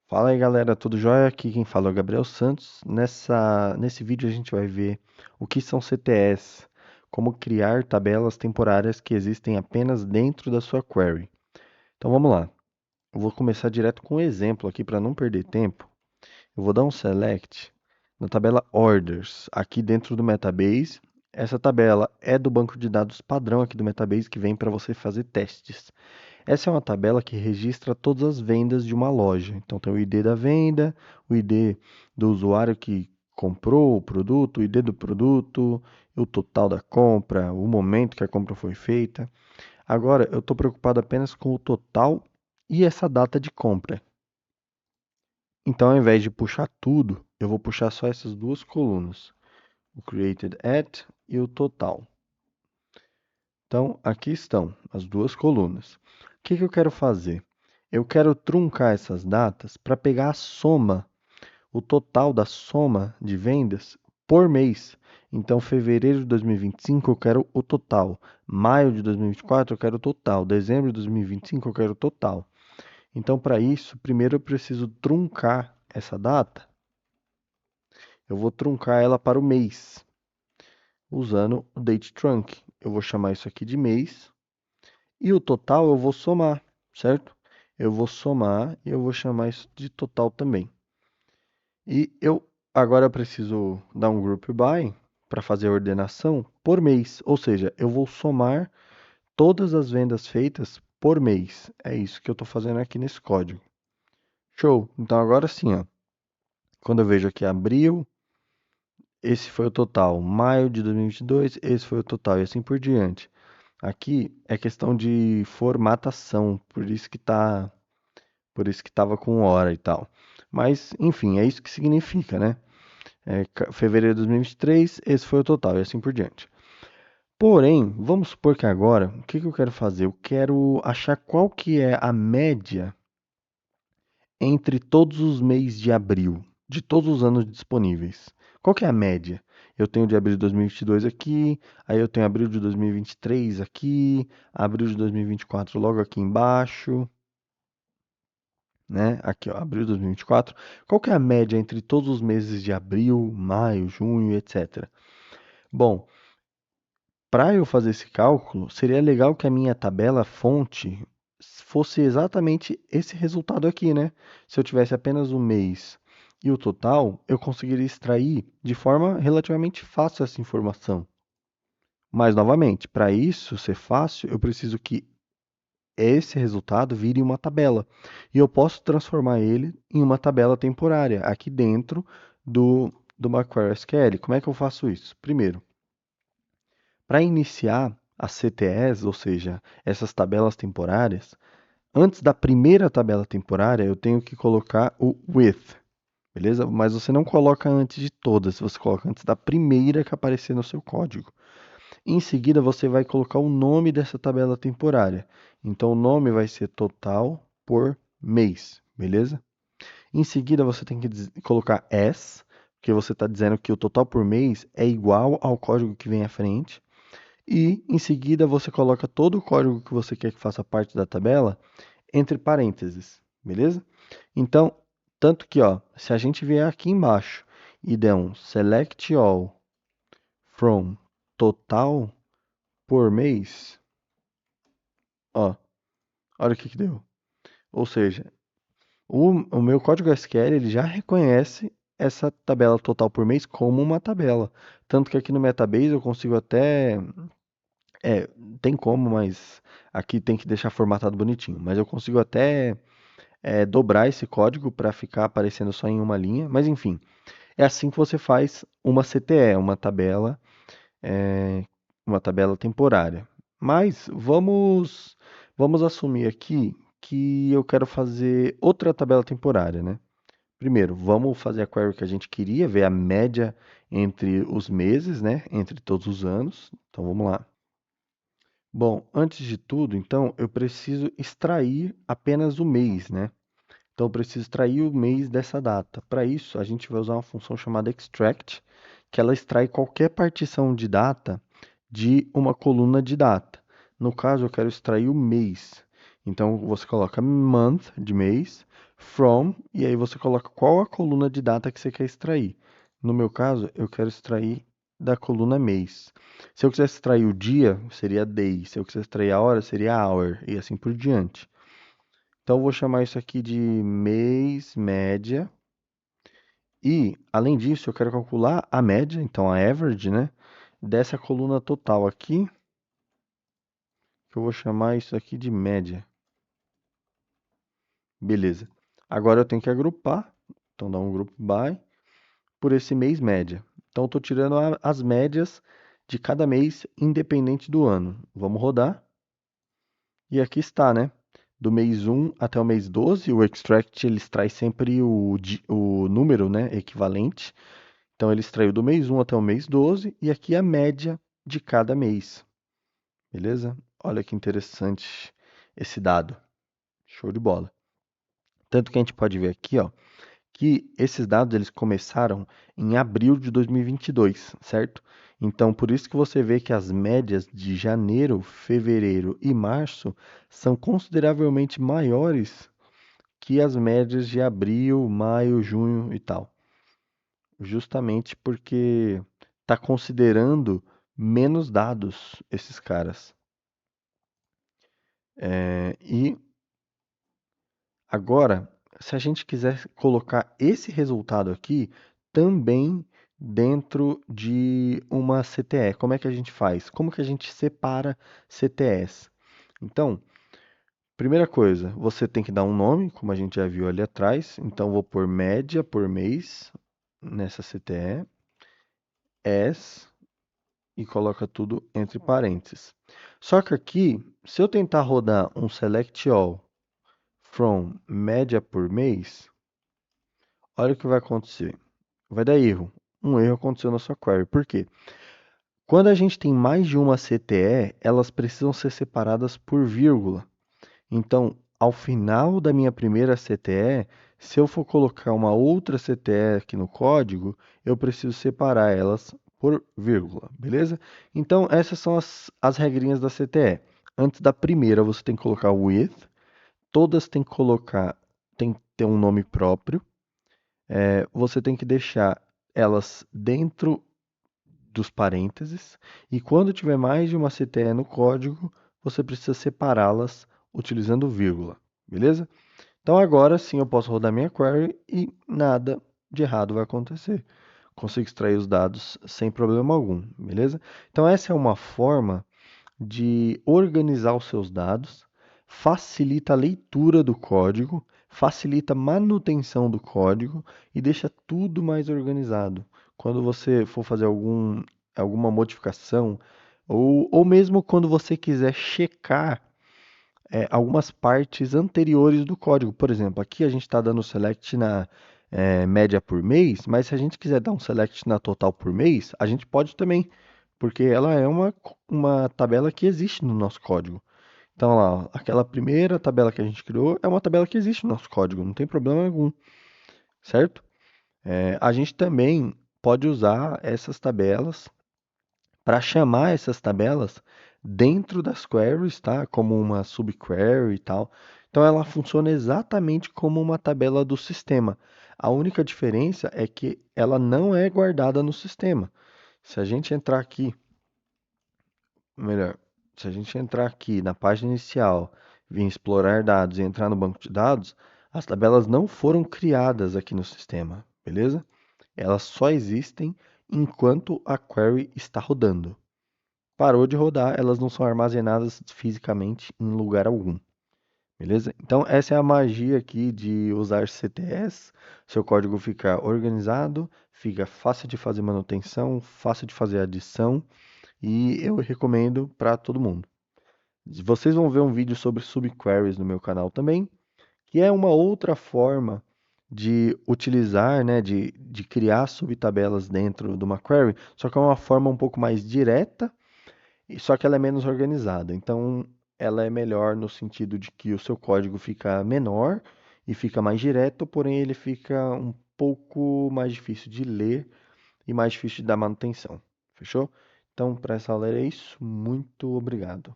Fala aí galera, tudo jóia? Aqui quem fala é o Gabriel Santos. Nesse vídeo a gente vai ver o que são CTS, como criar tabelas temporárias que existem apenas dentro da sua query. Então vamos lá, eu vou começar direto com um exemplo aqui para não perder tempo. Eu vou dar um select na tabela Orders, aqui dentro do Metabase. Essa tabela é do banco de dados padrão aqui do Metabase que vem para você fazer testes. Essa é uma tabela que registra todas as vendas de uma loja. Então tem o ID da venda, o ID do usuário que comprou o produto, o ID do produto, o total da compra, o momento que a compra foi feita. Agora eu estou preocupado apenas com o total e essa data de compra. Então, ao invés de puxar tudo, eu vou puxar só essas duas colunas, o created at e o total. Então, aqui estão as duas colunas. O que eu quero fazer? Eu quero truncar essas datas para pegar a soma, o total da soma de vendas por mês. Então, fevereiro de 2025 eu quero o total, maio de 2024 eu quero o total, dezembro de 2025 eu quero o total. Então, para isso, primeiro eu preciso truncar essa data. Eu vou truncar ela para o mês, usando o date trunc. Eu vou chamar isso aqui de mês. E o total eu vou somar, certo? Eu vou somar e eu vou chamar isso de total também. E eu agora preciso dar um group by para fazer a ordenação por mês, ou seja, eu vou somar todas as vendas feitas por mês. É isso que eu estou fazendo aqui nesse código. Show! Então agora sim, ó, quando eu vejo aqui abril, esse foi o total. Maio de 2022, esse foi o total e assim por diante. Aqui é questão de formatação, por isso que estava com hora e tal. Mas, enfim, é isso que significa, né? Fevereiro de 2023, esse foi o total e assim por diante. Porém, vamos supor que agora, o que eu quero fazer? Eu quero achar qual que é a média entre todos os meses de abril, de todos os anos disponíveis. Qual que é a média? Eu tenho de abril de 2022 aqui, aí eu tenho abril de 2023 aqui, abril de 2024 logo aqui embaixo, né? Aqui, ó, abril de 2024. Qual que é a média entre todos os meses de abril, maio, junho, etc? Bom, para eu fazer esse cálculo, seria legal que a minha tabela fonte fosse exatamente esse resultado aqui, né? Se eu tivesse apenas o mês e o total, eu conseguiria extrair de forma relativamente fácil essa informação. Mas, novamente, para isso ser fácil, eu preciso que esse resultado vire uma tabela. E eu posso transformar ele em uma tabela temporária aqui dentro do Macquarie SQL. Como é que eu faço isso? Primeiro, para iniciar as CTEs, ou seja, essas tabelas temporárias, antes da primeira tabela temporária, eu tenho que colocar o with, beleza? Mas você não coloca antes de todas, você coloca antes da primeira que aparecer no seu código. Em seguida, você vai colocar o nome dessa tabela temporária. Então, o nome vai ser total por mês, beleza? Em seguida, você tem que colocar as, porque você está dizendo que o total por mês é igual ao código que vem à frente. E em seguida você coloca todo o código que você quer que faça parte da tabela entre parênteses, beleza? Então, tanto que, ó, se a gente vier aqui embaixo e der um select all from total por mês, ó, olha o que que deu. Ou seja, o meu código SQL ele já reconhece essa tabela total por mês como uma tabela. Tanto que aqui no Metabase eu consigo até É, tem como, mas aqui tem que deixar formatado bonitinho. Mas eu consigo até dobrar esse código para ficar aparecendo só em uma linha. Mas enfim, é assim que você faz uma CTE, é, uma tabela temporária. Mas vamos assumir aqui que eu quero fazer outra tabela temporária, né? Primeiro, vamos fazer a query que a gente queria, ver a média entre os meses, né? Entre todos os anos. Então vamos lá. Bom, antes de tudo, então, eu preciso extrair apenas o mês, né? Então, eu preciso extrair o mês dessa data. Para isso, a gente vai usar uma função chamada extract, que ela extrai qualquer partição de data de uma coluna de data. No caso, eu quero extrair o mês. Então você coloca month de mês, from, e aí você coloca qual a coluna de data que você quer extrair. No meu caso, eu quero extrair da coluna mês. Se eu quisesse extrair o dia, seria day. Se eu quisesse extrair a hora, seria hour, e assim por diante. Então eu vou chamar isso aqui de mês média. E, além disso, eu quero calcular a média, então a average, né, dessa coluna total aqui, que eu vou chamar isso aqui de média. Beleza. Agora eu tenho que agrupar, então dá um grupo by, por esse mês média. Então eu estou tirando as médias de cada mês, independente do ano. Vamos rodar. E aqui está, né? Do mês 1 até o mês 12, o extract ele extrai sempre o número, né, equivalente. Então ele extraiu do mês 1 até o mês 12 e aqui a média de cada mês. Beleza? Olha que interessante esse dado. Show de bola. Tanto que a gente pode ver aqui, ó, que esses dados eles começaram em abril de 2022, certo? Então, por isso que você vê que as médias de janeiro, fevereiro e março são consideravelmente maiores que as médias de abril, maio, junho e tal. Justamente porque está considerando menos dados esses caras. E agora, se a gente quiser colocar esse resultado aqui também dentro de uma CTE, como é que a gente faz? Como que a gente separa CTEs? Então, primeira coisa, você tem que dar um nome, como a gente já viu ali atrás. Então, vou pôr média por mês nessa CTE, as, e coloca tudo entre parênteses. Só que aqui, se eu tentar rodar um select all from média por mês, olha o que vai acontecer. Vai dar erro. Um erro aconteceu na sua query. Por quê? Quando a gente tem mais de uma CTE, elas precisam ser separadas por vírgula. Então, ao final da minha primeira CTE, se eu for colocar uma outra CTE aqui no código, eu preciso separar elas por vírgula, beleza? Então, essas são as regrinhas da CTE. Antes da primeira, você tem que colocar o with, todas tem que ter um nome próprio. Você tem que deixar elas dentro dos parênteses, e quando tiver mais de uma CTE no código, você precisa separá-las utilizando vírgula, beleza? Então agora sim eu posso rodar minha query e nada de errado vai acontecer. Consigo extrair os dados sem problema algum, beleza? Então essa é uma forma de organizar os seus dados, facilita a leitura do código, facilita a manutenção do código e deixa tudo mais organizado. Quando você for fazer alguma modificação, ou mesmo quando você quiser checar algumas partes anteriores do código. Por exemplo, aqui a gente está dando select na média por mês, mas se a gente quiser dar um select na total por mês, a gente pode também, porque ela é uma tabela que existe no nosso código. Então, lá, ó, aquela primeira tabela que a gente criou é uma tabela que existe no nosso código, não tem problema algum, certo? A gente também pode usar essas tabelas para chamar essas tabelas dentro das queries, tá? Como uma subquery e tal. Então ela funciona exatamente como uma tabela do sistema. A única diferença é que ela não é guardada no sistema. Se a gente entrar aqui, melhor, se a gente entrar aqui na página inicial, vir explorar dados e entrar no banco de dados, as tabelas não foram criadas aqui no sistema, beleza? Elas só existem enquanto a query está rodando. Parou de rodar, elas não são armazenadas fisicamente em lugar algum. Beleza? Então, essa é a magia aqui de usar CTS. Seu código fica organizado, fica fácil de fazer manutenção, fácil de fazer adição e eu recomendo para todo mundo. Vocês vão ver um vídeo sobre subqueries no meu canal também, que é uma outra forma de utilizar, né, de criar subtabelas dentro de uma query, só que é uma forma um pouco mais direta só que ela é menos organizada. Então, ela é melhor no sentido de que o seu código fica menor e fica mais direto, porém ele fica um pouco mais difícil de ler e mais difícil de dar manutenção. Fechou? Então, para essa aula era isso. Muito obrigado.